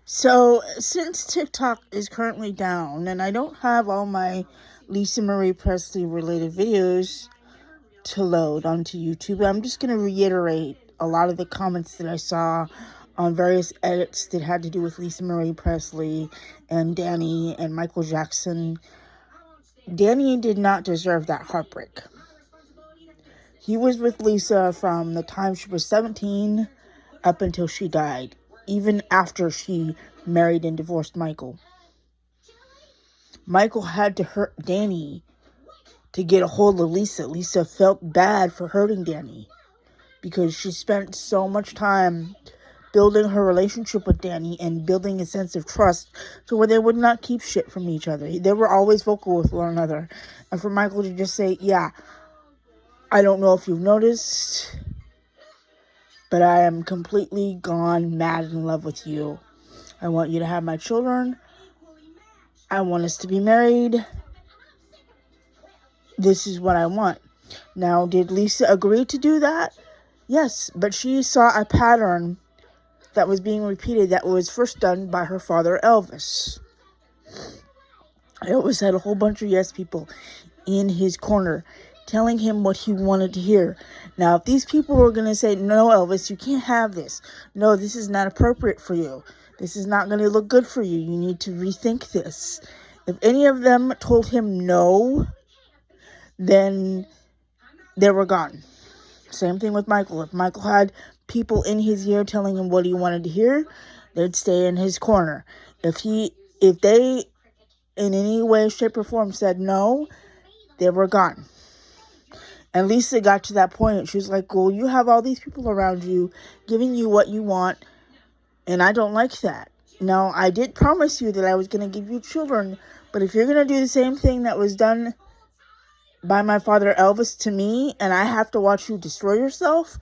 So, since TikTok is currently down and I don't have all my Lisa Marie Presley related videos to load onto YouTube, I'm just going to reiterate a lot of the comments that I saw on various edits that had to do with Lisa Marie Presley and Danny and Michael Jackson. Danny did not deserve that heartbreak. He was with Lisa from the time she was 17 up until she died, even after she married and divorced Michael. Michael had to hurt Danny to get a hold of Lisa. Lisa felt bad for hurting Danny because she spent so much time building her relationship with Danny and building a sense of trust to where they would not keep shit from each other. They were always vocal with one another. And for Michael to just say, yeah, I don't know if you've noticed, but I am completely gone mad in love with you. I want you to have my children. I want us to be married. This is what I want. Now, did Lisa agree to do that? Yes, but she saw a pattern that was being repeated that was first done by her father, Elvis. Elvis had a whole bunch of yes people in his corner telling him what he wanted to hear. Now, if these people were going to say, no, Elvis, you can't have this. No, this is not appropriate for you. This is not going to look good for you. You need to rethink this. If any of them told him no, then they were gone. Same thing with Michael. If Michael had people in his ear telling him what he wanted to hear, they'd stay in his corner. If they in any way, shape, or form said no, they were gone. And Lisa got to that point. She was like, well, you have all these people around you giving you what you want, and I don't like that. Now, I did promise you that I was going to give you children, but if you're going to do the same thing that was done by my father Elvis to me, and I have to watch you destroy yourself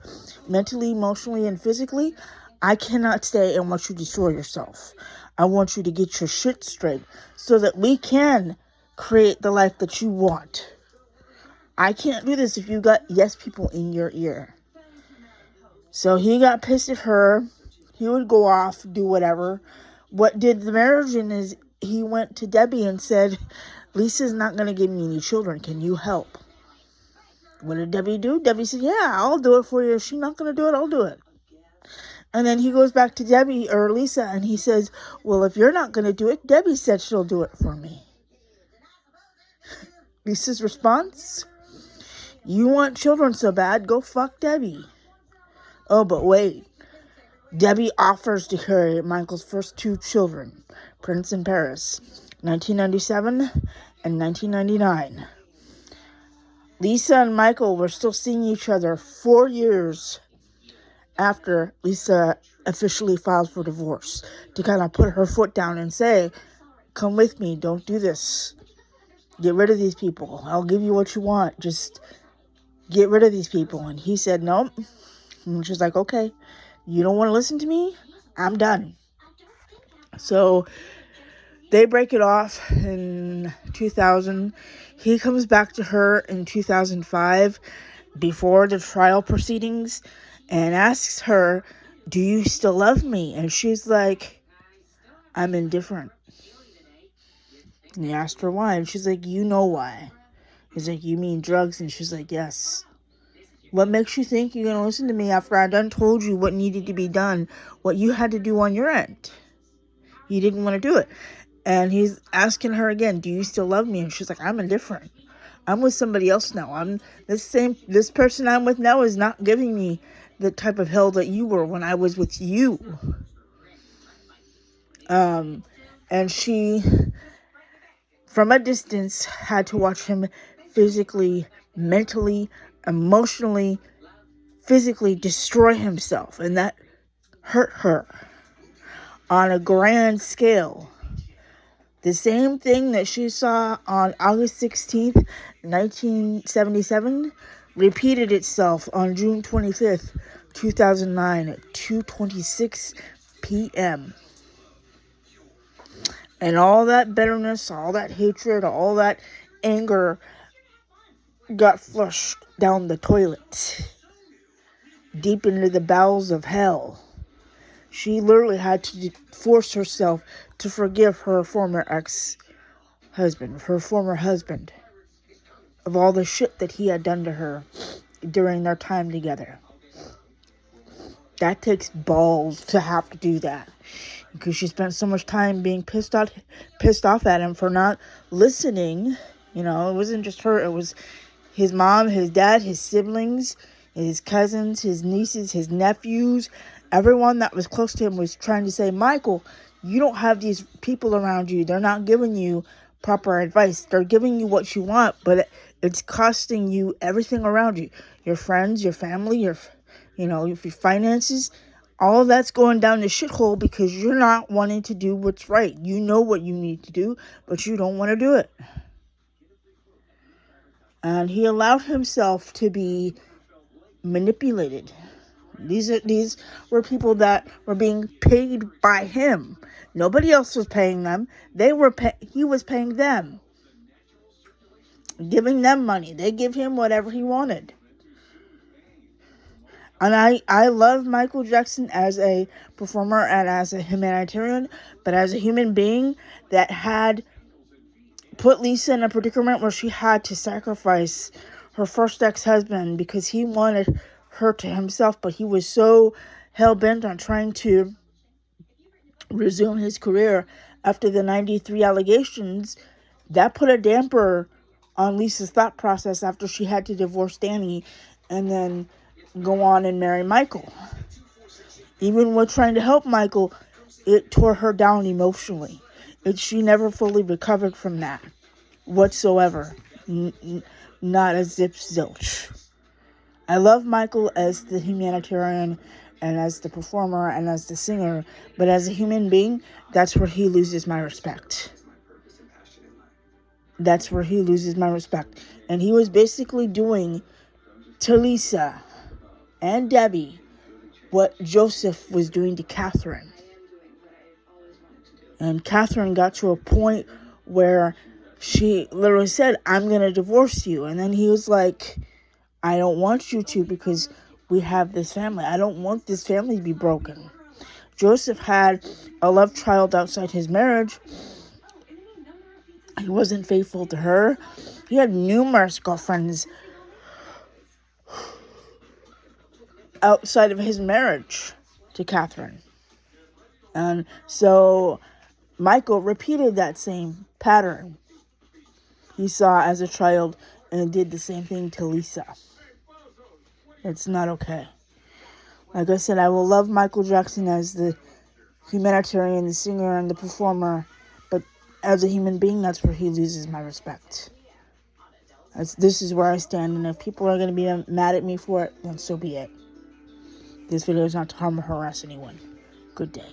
mentally, emotionally, and physically, I cannot stay and watch you destroy yourself. I want you to get your shit straight so that we can create the life that you want. I can't do this if you got yes people in your ear. So he got pissed at her. He would go off, do whatever. What did the marriage in is he went to Debbie and said, Lisa's not going to give me any children. Can you help? What did Debbie do? Debbie said, yeah, I'll do it for you. If she's not going to do it, I'll do it. And then he goes back to Debbie or Lisa and he says, well, if you're not going to do it, Debbie said she'll do it for me. Lisa's response, you want children so bad, go fuck Debbie. Oh, but wait. Debbie offers to carry Michael's first two children, Prince and Paris, 1997 and 1999. Lisa and Michael were still seeing each other 4 years after Lisa officially filed for divorce to kind of put her foot down and say, come with me, don't do this. Get rid of these people. I'll give you what you want. Just get rid of these people. And he said, nope. And she's like, okay, you don't want to listen to me? I'm done. So they break it off in 2000. He comes back to her in 2005 before the trial proceedings and asks her, do you still love me? And she's like, I'm indifferent. And he asked her why. And she's like, you know why. He's like, you mean drugs? And she's like, yes. What makes you think you're going to listen to me after I done told you what needed to be done, what you had to do on your end? You didn't want to do it. And he's asking her again, do you still love me? And she's like, I'm indifferent. I'm with somebody else now. This person I'm with now is not giving me the type of hell that you were when I was with you. And she, from a distance, had to watch him physically, mentally, emotionally, physically destroy himself. And that hurt her on a grand scale. The same thing that she saw on August 16th, 1977, repeated itself on June 25th, 2009 at 2:26 p.m. And all that bitterness, all that hatred, all that anger got flushed down the toilet, deep into the bowels of hell. She literally had to force herself to forgive her former ex-husband, her former husband, of all the shit that he had done to her during their time together. That takes balls to have to do that, because she spent so much time being pissed off at him for not listening. You know, it wasn't just her, it was his mom, his dad, his siblings, his cousins, his nieces, his nephews. Everyone that was close to him was trying to say, Michael, you don't have these people around you. They're not giving you proper advice. They're giving you what you want, but it's costing you everything around you. Your friends, your family, your finances. All of that's going down the shithole because you're not wanting to do what's right. You know what you need to do, but you don't want to do it. And he allowed himself to be manipulated. These were people that were being paid by him. Nobody else was paying them. He was paying them, giving them money. They give him whatever he wanted. And I love Michael Jackson as a performer and as a humanitarian, but as a human being that had put Lisa in a predicament where she had to sacrifice her first ex-husband because he wanted her to himself, but he was so hell-bent on trying to resume his career after the 93 allegations. That put a damper on Lisa's thought process after she had to divorce Danny and then go on and marry Michael. Even with trying to help Michael, it tore her down emotionally. She never fully recovered from that whatsoever. Not a zip zilch. I love Michael as the humanitarian and as the performer and as the singer, but as a human being, that's where he loses my respect. That's where he loses my respect. And he was basically doing to Lisa and Debbie what Joseph was doing to Catherine. And Catherine got to a point where she literally said, I'm going to divorce you. And then he was like, I don't want you to, because we have this family. I don't want this family to be broken. Joseph had a love child outside his marriage. He wasn't faithful to her. He had numerous girlfriends outside of his marriage to Catherine. And so Michael repeated that same pattern he saw as a child and did the same thing to Lisa. It's not okay. Like I said, I will love Michael Jackson as the humanitarian, the singer, and the performer, but as a human being, that's where he loses my respect. This is where I stand, and if people are going to be mad at me for it, then so be it. This video is not to harm or harass anyone. Good day.